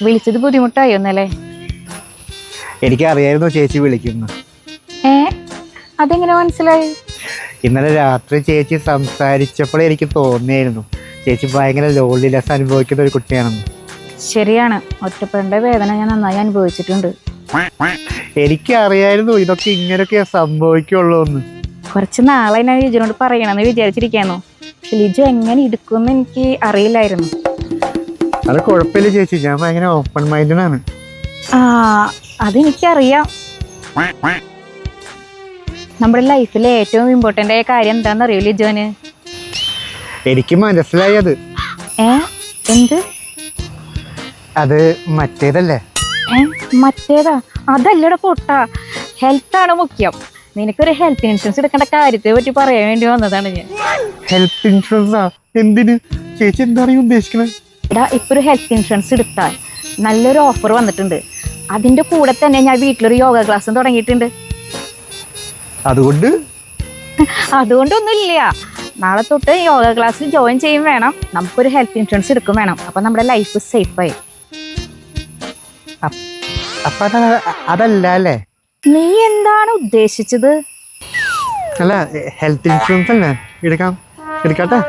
വിളിച്ചത് ബുദ്ധിമുട്ടായോ ഇന്നലെ? എനിക്കറിയായിരുന്നു ചേച്ചി വിളിക്കുന്നു. ഏ അതെങ്ങനെ മനസ്സിലായി? ഇന്നലെ രാത്രി ചേച്ചി സംസാരിച്ചപ്പോഴേ എനിക്ക് തോന്നിയായിരുന്നു ചേച്ചി ഭയങ്കര ലോൺലിനെസ് അനുഭവിക്കുന്ന ഒരു കുട്ടിയാണെന്ന്. ശരിയാണ്, ഒറ്റപ്പെടേണ്ട വേദന ഞാൻ നന്നായി അനുഭവിച്ചിട്ടുണ്ട്. എനിക്കറിയായിരുന്നു ഇതൊക്കെ ഇങ്ങനെയൊക്കെ സംഭവിക്കുള്ളൂ എന്ന്. കുറച്ച് നാളെ ഞാൻ ലിജുനോട് പറയണമെന്ന് വിചാരിച്ചിരിക്കായിരുന്നു. പക്ഷെ ലിജു എങ്ങനെ എടുക്കുമെന്ന് എനിക്ക് അറിയില്ലായിരുന്നു. അത് കുഴപ്പമില്ല ചേച്ചി, ഞാൻ ഭയങ്കര ഓപ്പൺ മൈൻഡാണ്. ആ അതെനിക്കറിയാം. നമ്മുടെ ലൈഫിലെ ഏറ്റവും ഇമ്പോർട്ടൻ്റ് ആയ കാര്യം എന്താണെന്നറിയോ ലിജുവിന്? എനിക്ക് മനസ്സിലായി അത്. എന്ത്? അത് മറ്റേതല്ലേ? മറ്റേതാ? അതല്ലടെ പൊട്ട, ഹെൽത്താണ് മുഖ്യം. നിനക്കൊരു ഹെൽത്ത് ഇൻഷുറൻസ് എടുക്കേണ്ട കാര്യത്തെ പറ്റി പറയാൻ വേണ്ടി വന്നതാണ് ഞാൻ. ഹെൽത്ത് ഇൻഷുറൻസാ? എന്തിന് ചേച്ചി, എന്താ ഉദ്ദേശിക്കണേ? എടാ, ഇപ്പൊ ഒരു ഹെൽത്ത് ഇൻഷുറൻസ് എടുത്താൽ നല്ലൊരു ഓഫർ വന്നിട്ടുണ്ട്. അതിന്റെ കൂടെ തന്നെ ഞാൻ വീട്ടിലൊരു യോഗ ക്ലാസ്സും തുടങ്ങിയിട്ടുണ്ട്. അതുകൊണ്ടൊന്നുമില്ല, നാളെ തൊട്ട് യോഗ ക്ലാസ്സിൽ ജോയിൻ ചെയ്യും വേണം, നമുക്കൊരു ഹെൽത്ത് ഇൻഷുറൻസ് എടുക്കും വേണം. അപ്പൊ നമ്മുടെ ലൈഫ് സേഫായി. അപ്പൊ അതല്ല അല്ലേ? നീ എന്താണ് ഉദ്ദേശിച്ചത്? അല്ല, ഹെൽത്ത് ഇൻഷുറൻസ് അല്ലേ? എടുക്കട്ടെ.